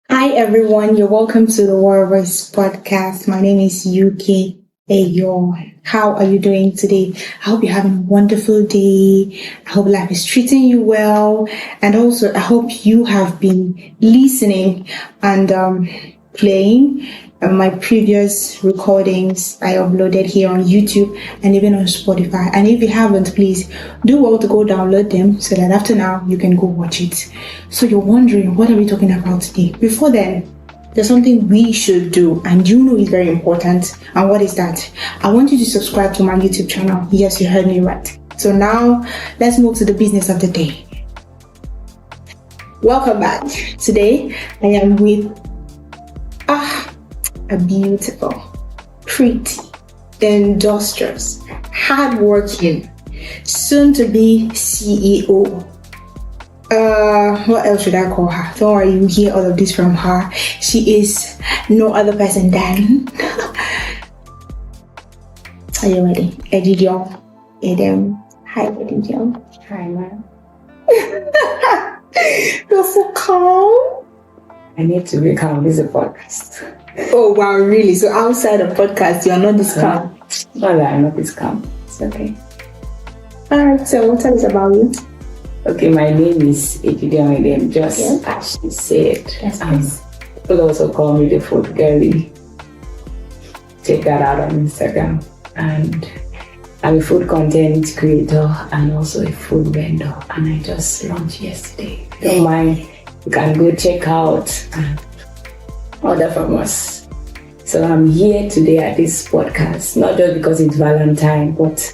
Hi everyone, you're welcome to the War Voice podcast. My name is UK Ayo. How are you doing today? I hope you're having a wonderful day. I hope life is treating you well. And also, I hope you have been listening and playing my previous recordings I uploaded here on YouTube and even on Spotify. And if you haven't, please do well to go download them so that after now you can go watch it. So you're wondering, what are we talking about today? Before then, there's something we should do, and you know it's very important. And what is that? I want you to subscribe to my YouTube channel. Yes, you heard me right. So now let's move to the business of the day. Welcome back. Today I am with a beautiful, pretty, industrious, hardworking, soon-to-be CEO. What else should I call her? Don't worry, you hear all of this from her. She is no other person than. Are you ready? Edidion. Edem. Hi, Edidion. Hi, ma'am. You're so calm. I need to be calm. This is a podcast. Oh wow, really? So outside of podcast, you are not this calm? No, I'm not this calm. It's okay. Alright, so tell us about you. Okay, my name is Edem, just as she said. Yes. People also call me the food girlie. Check that out on Instagram. And I'm a food content creator and also a food vendor. And I just launched yesterday. Don't mind, you can go check out and order from us. So I'm here today at this podcast, not just because it's Valentine, but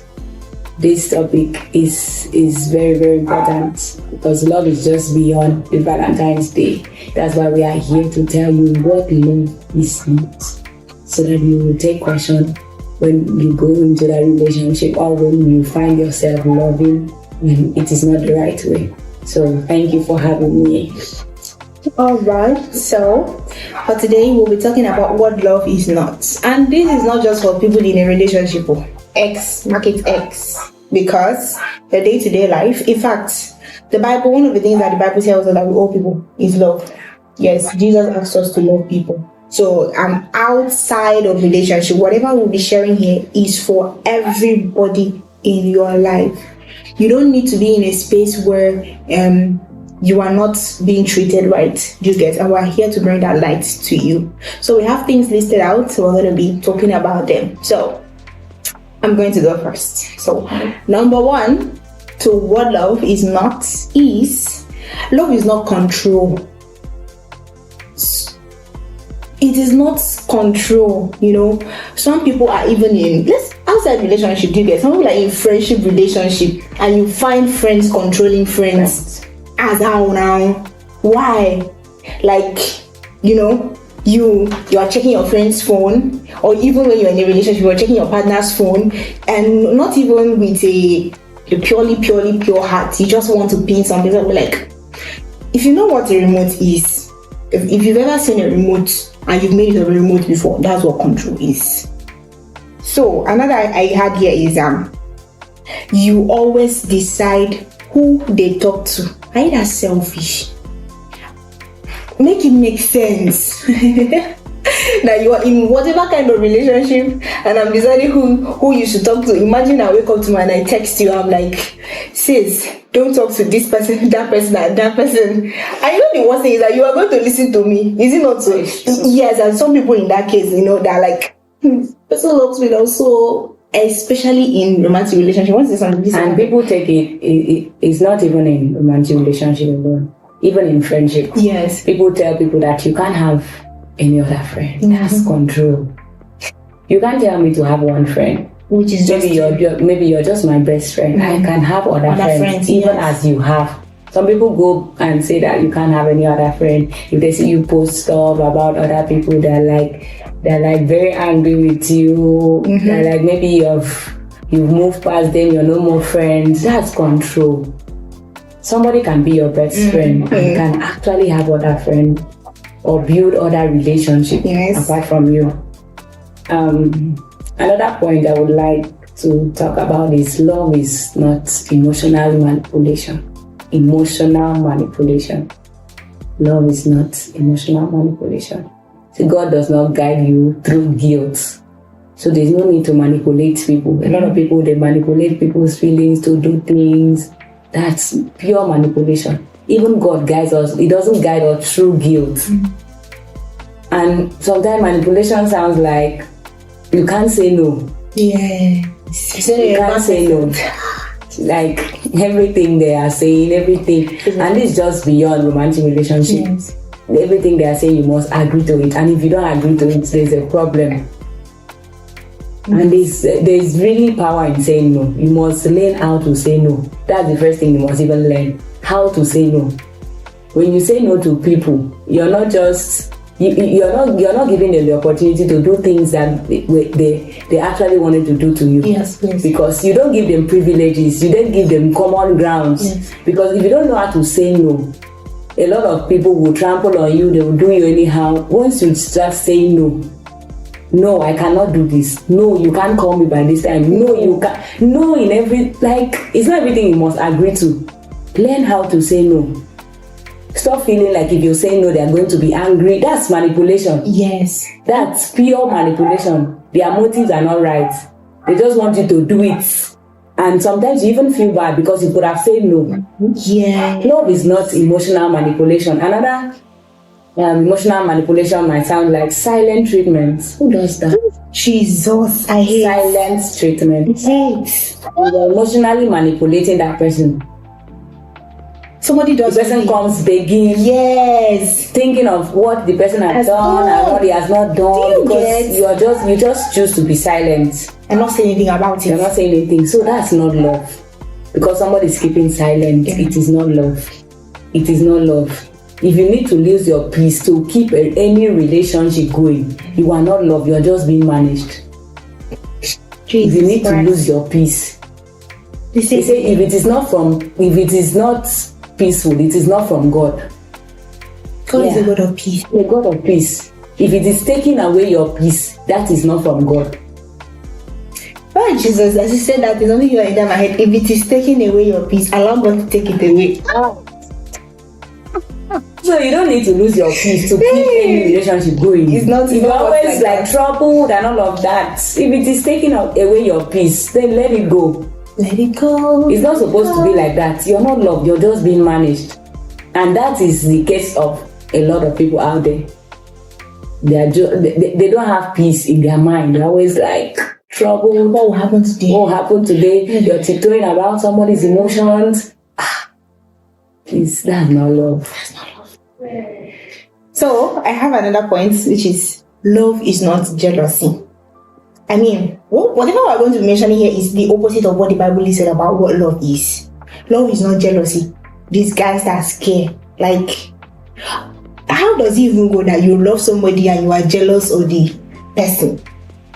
this topic is very, very important because love is just beyond the Valentine's Day. That's why we are here to tell you what love is not, so that you will take caution when you go into that relationship or when you find yourself loving when it is not the right way. So thank you for having me. Alright, so for today we'll be talking about what love is not. And this is not just for people in a relationship. Market X. Because the day-to-day life, in fact, the Bible, one of the things that the Bible tells us that we owe people is love. Yes, Jesus asks us to love people. So outside of relationship, whatever we'll be sharing here is for everybody in your life. You don't need to be in a space where you are not being treated right, you get, and we're here to bring that light to you. So we have things listed out, so we're going to be talking about them. So I'm going to go first. So number one, to what love is not is, love is not control. It is not control, Some people are even in outside relationship, you get, some people are in friendship relationship and you find friends controlling friends. As how now? Why? Like, you are checking your friend's phone, or even when you're in a relationship, you're checking your partner's phone, and not even with a purely pure heart. You just want to pin something. So like, if you know what a remote is, if you've ever seen a remote and you've made it a remote before, that's what control is. So another I had here is you always decide who they talk to. Are you that selfish? Make it make sense. That you are in whatever kind of relationship and I'm deciding who you should talk to. Imagine I wake up tomorrow and I text you, I'm like, sis, don't talk to this person, that person, and that person. I know the worst thing is that you are going to listen to me. Is it not so? Yes, and some people in that case, they're like, person loves me also. Especially in romantic relationship, once it's on this, and people take it's not even in romantic relationship alone, even in friendship. Yes, people tell people that you can't have any other friend. Mm-hmm. That's control. You can't tell me to have one friend, which is maybe you're just my best friend. Mm-hmm. I can have other friends even as you have. Some people go and say that you can't have any other friend. If they see you post stuff about other people, they're like very angry with you. Mm-hmm. They're like, maybe you've moved past them, you're no more friends. That's control. Somebody can be your best friend and can actually have other friends or build other relationships apart from you. Another point I would like to talk about is love is not emotional manipulation. Love is not emotional manipulation. See, God does not guide you through guilt. So there's no need to manipulate people. A lot of people, they manipulate people's feelings to do things. That's pure manipulation. Even God guides us. He doesn't guide us through guilt. And sometimes manipulation sounds like you can't say no. Yeah. You can't say no. Like everything they are saying, everything. And it's just beyond romantic relationship. Yes. Everything they are saying, you must agree to it. And if you don't agree to it, there's a problem. And there's really power in saying no. You must learn how to say no. That's the first thing you must even learn. How to say no. When you say no to people, you're not just you're not giving them the opportunity to do things that they actually wanted to do to you. Yes, please. Because you don't give them privileges, you don't give them common grounds. Yes. Because if you don't know how to say no, a lot of people will trample on you, they will do you anyhow. Once you start saying no, I cannot do this. No, you can't call me by this time. No, you can't. No, in every, like, it's not everything you must agree to. Learn how to say no. Stop feeling like if you say no, they are going to be angry. That's manipulation. Yes. That's pure manipulation. Their motives are not right. They just want you to do it. And sometimes you even feel bad because you could have said no. Yeah. Love is not emotional manipulation. Another emotional manipulation might sound like silent treatment. Who does that? Jesus, I hate Silent treatment. hate. You're emotionally manipulating that person. Somebody does The person something. comes begging, Yes. thinking of what the person has done and what he has not done, because you just choose to be silent. And not say anything about You're it. not saying anything. So that's not love. Because somebody is keeping silent, It is not love. It is not love. If you need to lose your peace to keep any relationship going, you are not love. You are just being managed. Jesus If you need to Christ. lose your peace, They they say if it is not peaceful, it is not from God. God is a God of peace. The God of peace. If it is taking away your peace, that is not from God. Oh Jesus, as you said that, it's only your idea in my head. If it is taking away your peace, allow God to take it away. So you don't need to lose your peace to keep any relationship going. It's not If you're always like like that. troubled and all of that, if it is taking away your peace, then let it go. Let it go. It's not supposed to be like that. You're not loved, you're just being managed. And that is the case of a lot of people out there. They don't have peace in their mind. They're always like troubled. What will happen today? What happened today? You're tiptoeing about somebody's emotions. Please, that's not love. That's not love. So I have another point, which is love is not jealousy. I mean, whatever we're going to be mentioning here is the opposite of what the Bible is said about what love is. Love is not jealousy. These guys that scare, like, how does it even go that you love somebody and you are jealous of the person?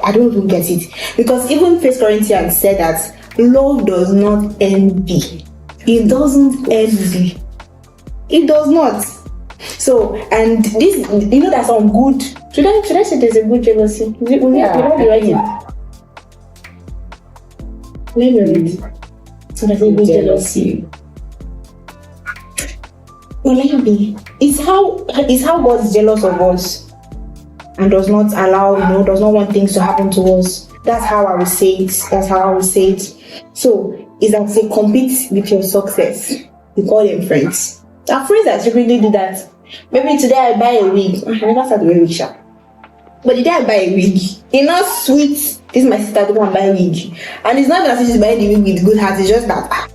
I don't even get it. Because even 1 Corinthians said that love does not envy. It doesn't envy. It does not. So, and this, you know, that's some good. Should I say there's a good jealousy? We don't be writing. Let me read. So there's a good jealousy. Well, let me. It's how God is jealous of us and does not allow, does not want things to happen to us. That's how I would say it. So, it's that they compete with your success. We call them friends. Our friends that secretly do that. Maybe today I buy a wig. I never started wearing wig shop. But the day I buy a wig, it's not sweet. This is my sister to go and buy a wig. And it's not that she's buying the wig with good heart, it's just that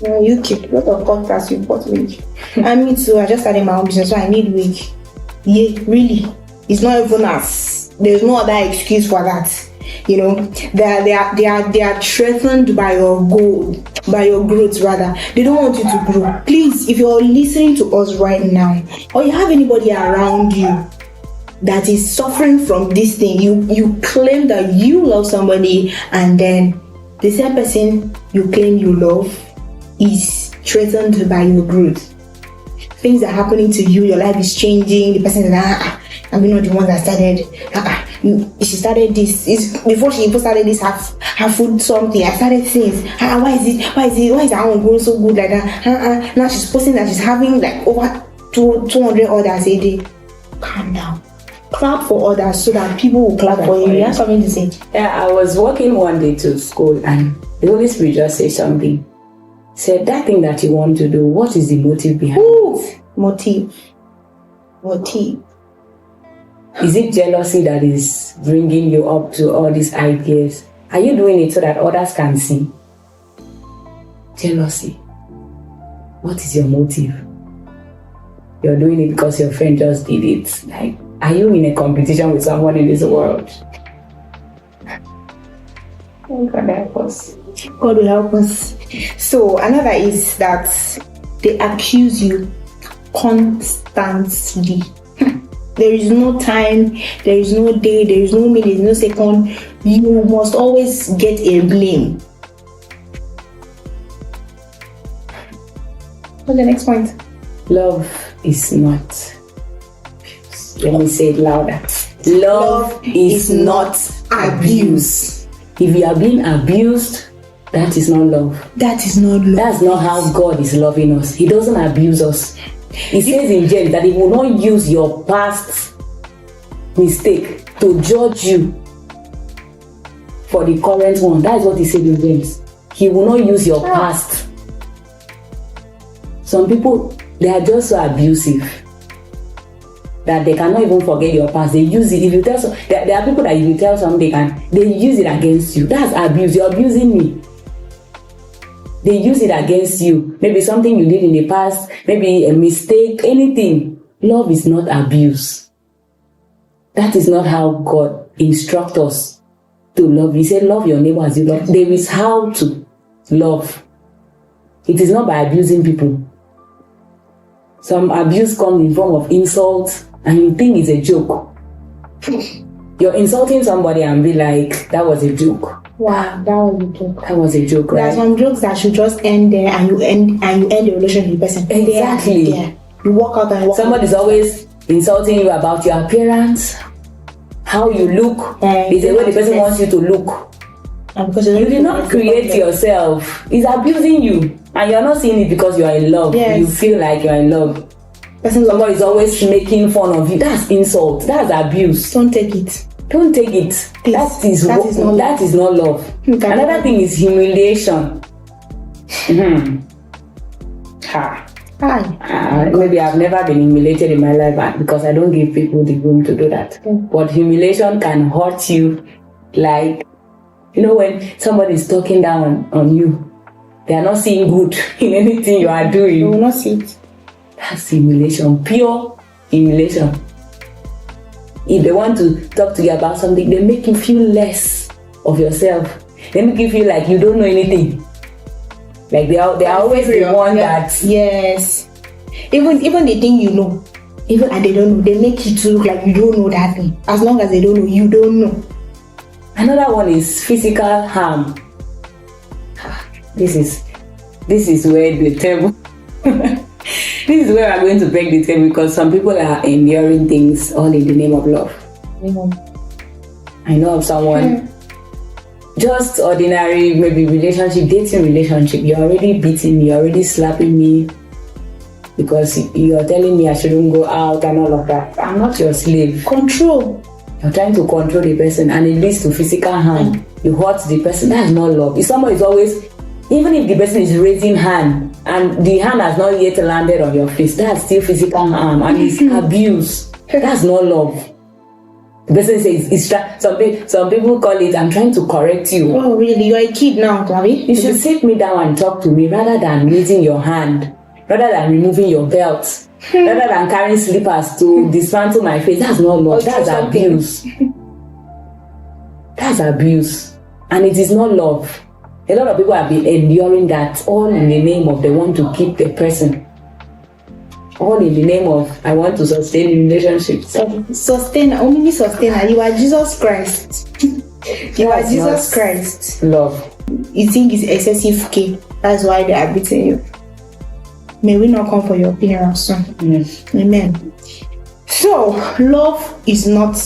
you keep a lot of contrast, you bought wig. And me too, I just started my own business, so I need wig. Yeah, really. It's not even as there's no other excuse for that. They are threatened by your goal, by your growth rather. They don't want you to grow. Please, if you're listening to us right now, or you have anybody around you that is suffering from this thing, you claim that you love somebody, and then the same person you claim you love is threatened by your growth. Things are happening to you, your life is changing, the person is I'm not the one that started. She started this. Before she even started this, her food something. I started things. Why is that one going so good like that? Now she's posting that she's having like over 200 others a day. Calm down. Clap for others so that people will clap for you. You have something to say? Yeah, I was walking one day to school and the Holy Spirit just said something. Said, that thing that you want to do, what is the motive behind it? Motive. Is it jealousy that is bringing you up to all these ideas? Are you doing it so that others can see? Jealousy. What is your motive? You're doing it because your friend just did it. Like, are you in a competition with someone in this world? Oh, God help us. God will help us. So another is that they accuse you constantly. There is no time, there is no day, there is no minute, no second. You must always get a blame. What's the next point? Love is not. Let me say it louder. Love is not abuse. If you are being abused, that is not love. That is not love. That's not how God is loving us. He doesn't abuse us. He says in James that He will not use your past mistake to judge you for the current one. That is what He said in James. He will not use your past. Some people, they are just so abusive that they cannot even forget your past. They use it. If you tell there are people that if you tell something, they use it against you. That's abuse. You're abusing me. They use it against you. Maybe something you did in the past, maybe a mistake, anything. Love is not abuse. That is not how God instructs us to love. He said, love your neighbor as you love. There is how to love. It is not by abusing people. Some abuse comes in form of insults and you think it's a joke. You're insulting somebody and be like, that was a joke. Wow, that was a joke. That was a joke, right? There are some jokes that should just end there and you end the relationship with the person. Exactly. There. You walk out and walk Somebody's out. always insulting you about your appearance, how you look. It's the way the person wants you to look. And because You did not create yourself. He's abusing you. And you're not seeing it because you are in love. Yes. You feel like you're in love. Somebody's always making fun of you. That's insult. That's abuse. Don't take it. Don't take it. Please. That is not love. Okay. Another thing is humiliation. Maybe I've never been humiliated in my life because I don't give people the room to do that. Okay. But humiliation can hurt you. Like, when somebody is talking down on you, they are not seeing good in anything you are doing. You will not see it. That's humiliation, pure humiliation. If they want to talk to you about something, they make you feel less of yourself. They make you feel like you don't know anything. Like they are always the one that. Yes. Even the thing you know, even and they don't know, they make you to look like you don't know that thing. As long as they don't know, you don't know. Another one is physical harm. This is where the table. This is where I'm going to break the table because some people are enduring things all in the name of love. I know of someone, just ordinary, maybe dating relationship. You're already beating me, you're already slapping me because you're telling me I shouldn't go out and all of that. I'm not your slave. Control. You're trying to control the person and it leads to physical harm. You hurt the person. That's not love. If someone is always, even if the person is raising hand and the hand has not yet landed on your face, that's still physical harm and it's abuse. That's not love. The person says, some people call it, I'm trying to correct you. Oh, really? You're a kid now, Gabi? You should sit me down and talk to me rather than raising your hand, rather than removing your belt, rather than carrying slippers to dismantle my face. That's not love. That's abuse. That's abuse. And it is not love. A lot of people have been enduring that all in the name of they want to keep the person. All in the name of I want to sustain relationships. Sustain. You are Jesus Christ. You are Jesus Christ. Love. You think it's excessive care. That's why they are beating you. May we not come for your appearance soon. Yes. Amen. So, love is not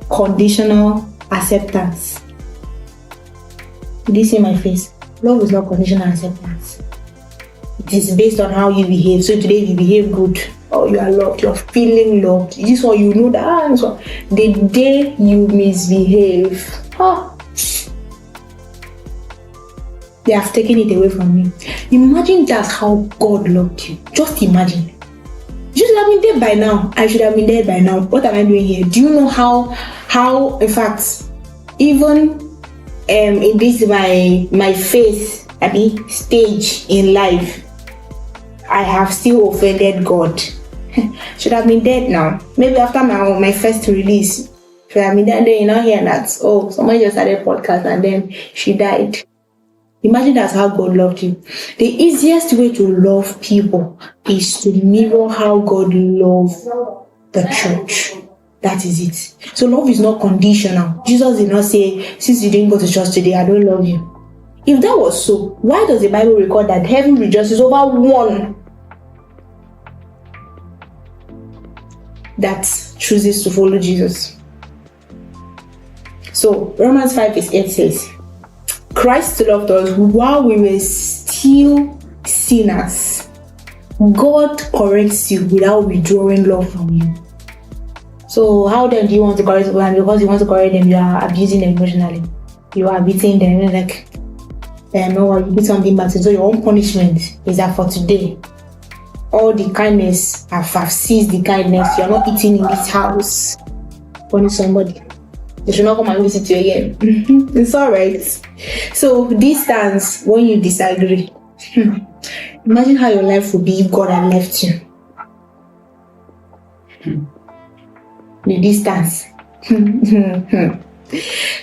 conditional acceptance. Did you see my face? Love is not conditional acceptance. It is based on how you behave. So today if you behave good, or you are loved, you're feeling loved. This one, you know that. So the day you misbehave, they have taken it away from you. Imagine that's how God loved you. Just imagine. You should have been dead by now. I should have been dead by now. What am I doing here? Do you know how in fact, even in this my faith, stage in life, I have still offended God. Should have been dead now. Maybe after my first release, should have been dead. Then you now hear that, oh, somebody just started a podcast and then she died. Imagine that's how God loved you. The easiest way to love people is to mirror how God loved the church. That is it. So love is not conditional. Jesus did not say, since you didn't go to church today, I don't love you. If that was so, why does the Bible record that heaven rejoices over one that chooses to follow Jesus? So Romans 5:8 says, Christ loved us while we were still sinners. God corrects you without withdrawing love from you. So how then do you want to correct people? And because you want to correct them, you are abusing them emotionally. You are beating them. You're like, no, you did something bad. So your own punishment is that for today, all the kindness, I've seized the kindness. You're not eating in this house. Punish somebody. They should not come and visit you again. It's alright. So distance when you disagree. Imagine how your life would be if God had left you. The distance.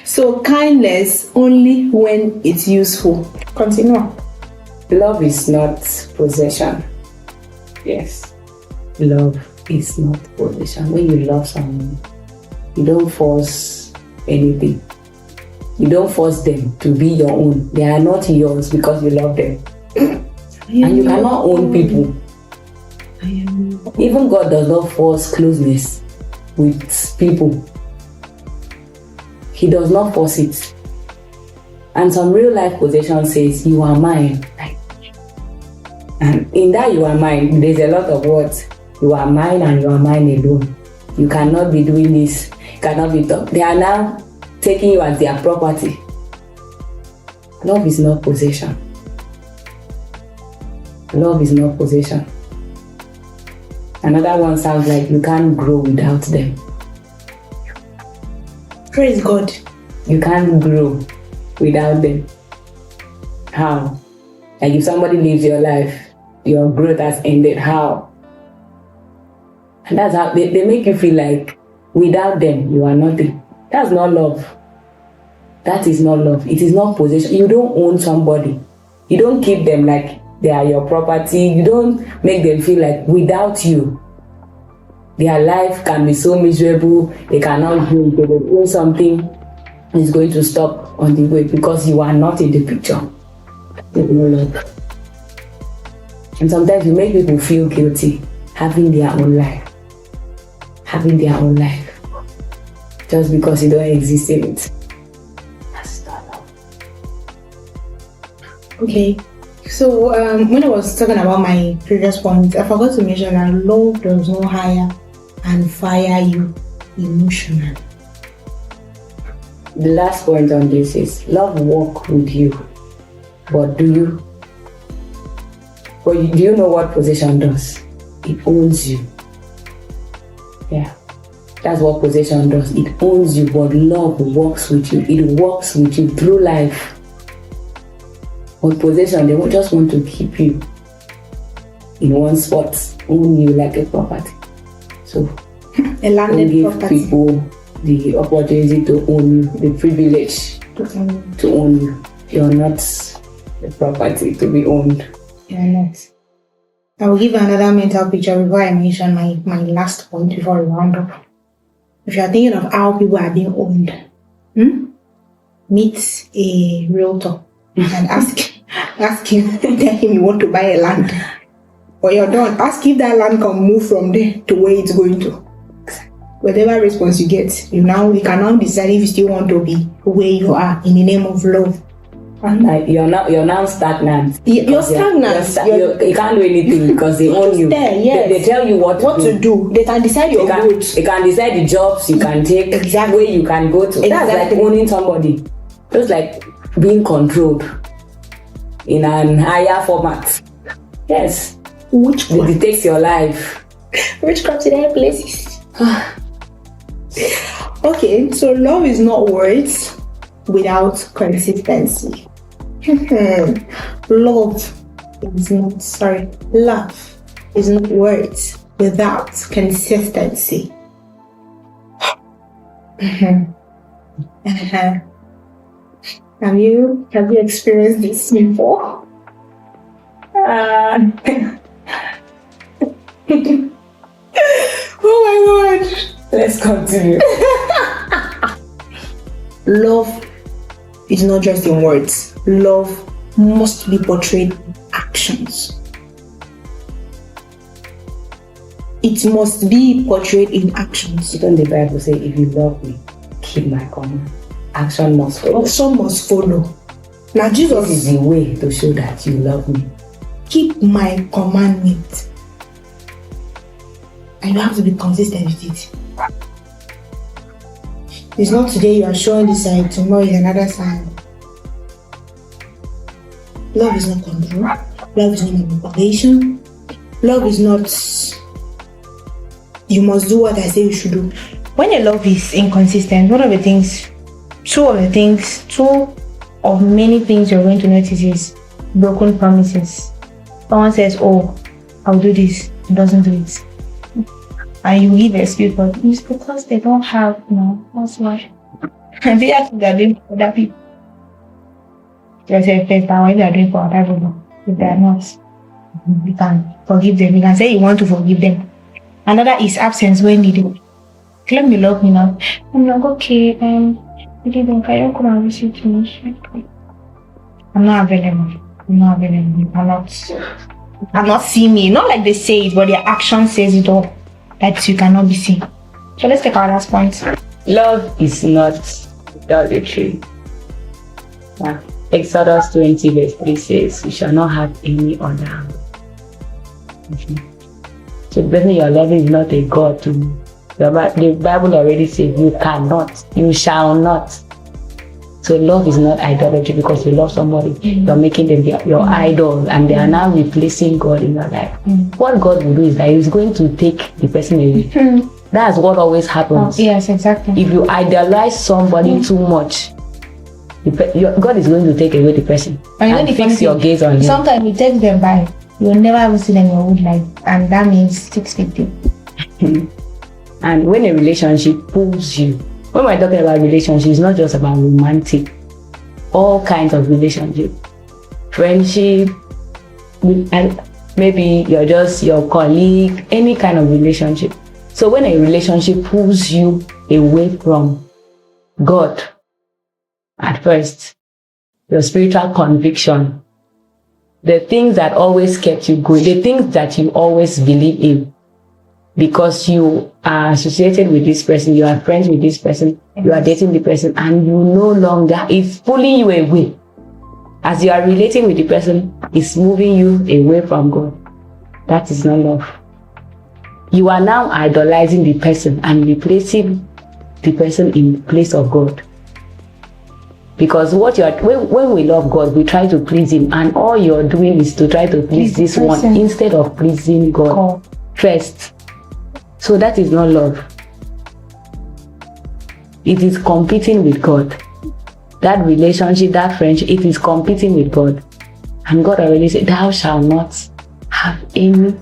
So kindness only when it's useful. Continue. Love is not possession. Yes. Love is not possession. When you love someone, you don't force anything. You don't force them to be your own. They are not yours because you love them. And you cannot own people. Even God does not force closeness with people. He does not force it. And some real life possession says, you are mine. And in that you are mine, there's a lot of words. You are mine and you are mine alone. You cannot be doing this. Cannot be done. They are now taking you as their property. Love is not possession. Love is not possession. Another one sounds like you can't grow without them. Praise God. You can't grow without them. How? Like if somebody leaves your life, your growth has ended. How? And that's how they make you feel like without them, you are nothing. That's not love. That is not love. It is not possession. You don't own somebody. You don't keep them like they are your property. You don't make them feel like without you, their life can be so miserable. They cannot do it. They will own something. It's going to stop on the way because you are not in the picture. There's no love. And sometimes you make people feel guilty having their own life. Having their own life. Just because you don't exist in it. That's not love. Okay. So when I was talking about my previous point, I forgot to mention that love does not hire and fire you emotionally. The last point on this is love walk with you. But do you know what possession does? It owns you. Yeah. That's what possession does. It owns you, but love walks with you. It walks with you through life. But possession, they just want to keep you in one spot, own you like a property. So, a landed give property. People the opportunity to own you, the privilege to own you. You're not the property to be owned. You're not. I will give another mental picture before I mention my last point before we round up. If you are thinking of how people are being owned, meet a realtor and ask him, tell him you want to buy a land. Or you're done, ask if that land can move from there to where it's going to. Whatever response you get, you can now decide if you still want to be where you are in the name of love. And like you're now stagnant. You're stagnant. You can't do anything because they own you. There, yes. They tell you what to do. They can decide your growth. They can decide the jobs you can take, exactly. where you can go to. Exactly. That's like owning somebody. Just like being controlled in an higher format. Yes. Witchcraft. It takes your life. Witchcraft in high places. Okay, so love is not words without consistency. Love is not words without consistency. Have you experienced this before? Oh my god. Let's continue. Love is not just in words. Love must be portrayed in actions. It must be portrayed in actions. Even the Bible says, if you love me, keep my command. Action must follow. Action must follow. Now Jesus is the way to show that you love me. Keep my commandment. And you have to be consistent with it. It's not today you are showing this side, tomorrow is another side. Love is not control. Love is not manipulation. Love is not you must do what I say you should do. When a love is inconsistent, two of many things you're going to notice is broken promises. Someone says, oh, I'll do this, he doesn't do it. And you give excuse, but it's because they don't have, that's why. And they have to be doing for other people. Just say first, why they are doing for other people. If they are not, you can forgive them. You can say you want to forgive them. Another is absence when needed. Let me love me now. I'm like, okay, can you come and visit me? I'm not available. You cannot see me. Not like they say it, but their action says it all. That you cannot be seen. So let's take our last point. Love is not idolatry. Exodus 20 verse 3 says, you shall not have any other. So the person you are loving is not a God to you. The Bible already says you cannot, you shall not. So love is not idolatry because you love somebody. You're making them your idol and they are now replacing God in your life. What God will do is that He's going to take the person away. That's what always happens. Yes, exactly. If you idolize somebody too much, God is going to take away the person and fix your gaze on Him. Sometimes you take them by, you'll never even see them in your whole life, and that means 650. And when a relationship pulls you, when we're talking about relationships, it's not just about romantic, all kinds of relationships, friendship, and maybe you're just your colleague, any kind of relationship. So when a relationship pulls you away from God, at first, your spiritual conviction, the things that always kept you going, the things that you always believe in, because you are associated with this person, you are friends with this person, you are dating the person, and you no longer, it's pulling you away. As you are relating with the person, it's moving you away from God. That is not love. You are now idolizing the person and replacing the person in place of God. Because when we love God, we try to please Him, and all you're doing is to try to please this one instead of pleasing God first. So that is not love. It is competing with God. That relationship, that friendship, it is competing with God. And God already said, thou shalt not have any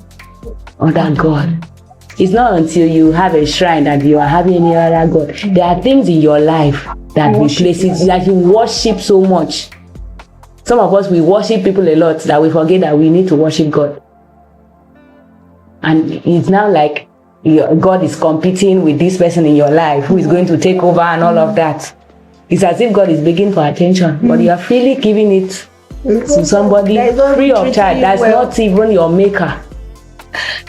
other God. It's not until you have a shrine that you are having any other God. There are things in your life that replaces, that you worship so much. Some of us, we worship people a lot that we forget that we need to worship God. And it's now like God is competing with this person in your life who is going to take over and all of that. It's as if God is begging for attention, but you are freely giving it to somebody free of charge. That's not even your maker.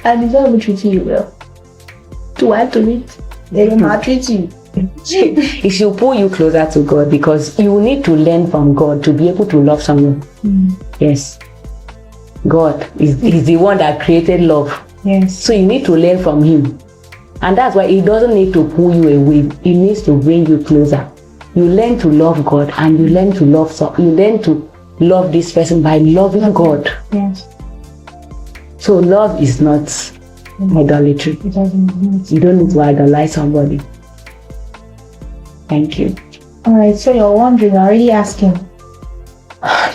And it's not even treating you well. To add to it, they will maltreat you. It should pull you closer to God, because you need to learn from God to be able to love someone. Yes. God is the one that created love. Yes. So you need to learn from him. And that's why he doesn't need to pull you away. He needs to bring you closer. You learn to love God, and you learn to love this person by loving God. Yes. So love is not idolatry. It doesn't. You don't need to idolize somebody. Thank you. Alright, so you're wondering, you're already asking.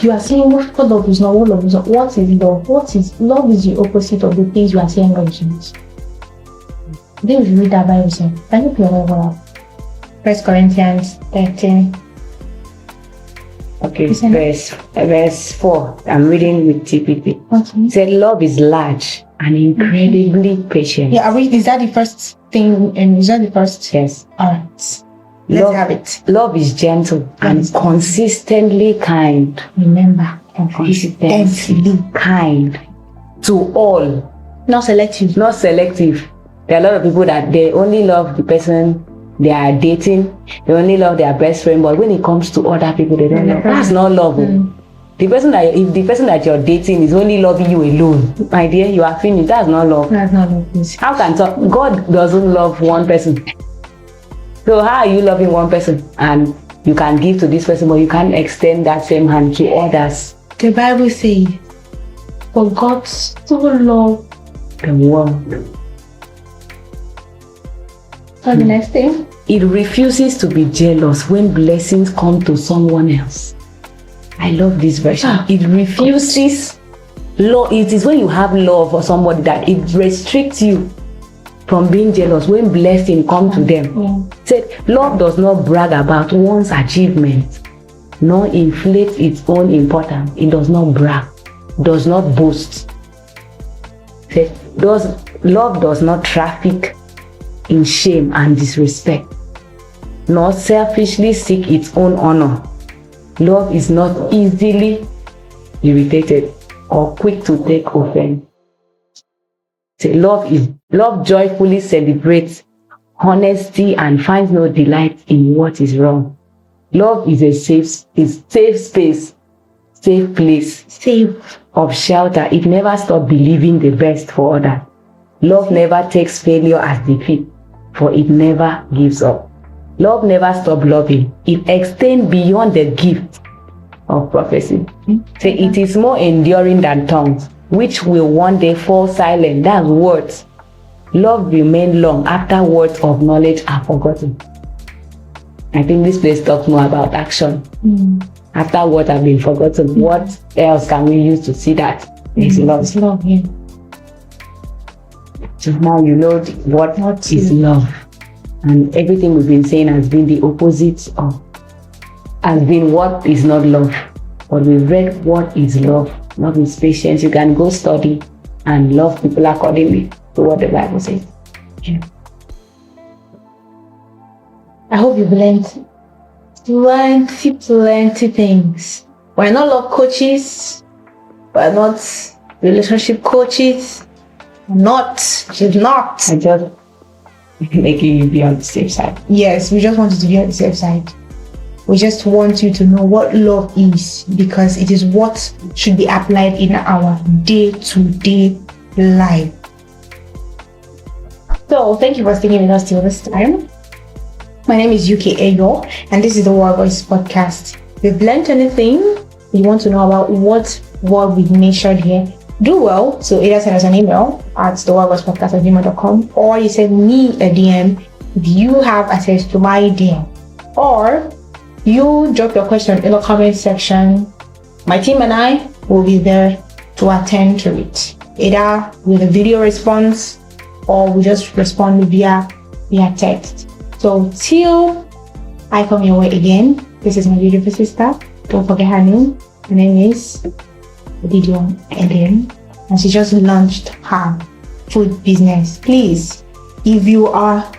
You are saying what love is not, what love is not. What is love? What is love? Is the opposite of the things you are saying love is. Then you read that Bible saying, can you play over up? 1 Corinthians 13. Okay, verse 4. I'm reading with TPP. Okay. It said, love is large and incredibly patient. Yeah, is that the first thing? And is that the first? Yes. Alright. Let's have it. Love is gentle and consistently kind. Remember, consistently kind to all. Not selective. Not selective. There are a lot of people that they only love the person they are dating. They only love their best friend. But when it comes to other people, they don't love. That's not love. If the person that you're dating is only loving you alone, my dear, you are finished. That's not love. That's not love. How can God doesn't love one person? So how are you loving one person and you can give to this person, but you can't extend that same hand to others? The Bible says, for God so loved the world. So the next thing? It refuses to be jealous when blessings come to someone else. I love this version. It refuses. It is when you have love for somebody that it restricts you from being jealous when blessing come to them. Said, love does not brag about one's achievement, nor inflate its own importance. It does not brag, does not boast. Said, love does not traffic in shame and disrespect, nor selfishly seek its own honor. Love is not easily irritated or quick to take offense. Say, love joyfully celebrates honesty and finds no delight in what is wrong. Love is a safe space, safe place, safe of shelter. It never stops believing the best for others. Love never takes failure as defeat, for it never gives up. Love never stops loving. It extends beyond the gift of prophecy. Say, it is more enduring than tongues, which will one day fall silent. That's words. Love remains long after words of knowledge are forgotten. I think this place talks more about action. After words have been forgotten, what else can we use to see that it's love? It's love, yeah. So now you know what is love. And everything we've been saying has been the opposite of, has been what is not love. But we read what is love. Love is patience. You can go study and love people accordingly to what the Bible says. Yeah. I hope you've learned plenty things. We're not love coaches. We're not relationship coaches. She's not. I just making you be on the safe side. Yes, we just want you to be on the safe side. We just want you to know what love is, because it is what should be applied in our day-to-day life. So, thank you for staying with us till this time. My name is UK Ayo, and this is the Word Voice Podcast. If you've learned anything you want to know about what we've mentioned here, do well to either send us an email at thewordvoicepodcast@gmail.com, or you send me a DM if you have access to my DM, or you drop your question in the comment section. My team and I will be there to attend to it, either with a video response or we just respond via text. So till I come your way again, this is my beautiful sister. Don't forget her name. Her name is Didion Eden, and she just launched her food business. Please, if you are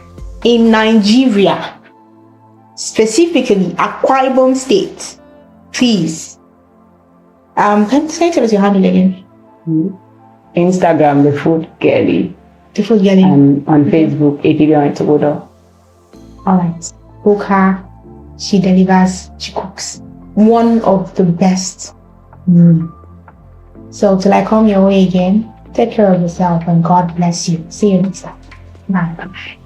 in Nigeria, specifically Akwa Ibom State, please, can you tell us your handle again? Instagram, the food girlie. The food girlie. And on Facebook, Edidion Etogodo. Alright. Book her. She delivers, she cooks. One of the best. So till I come your way again, take care of yourself and God bless you. See you next time. Bye. Bye.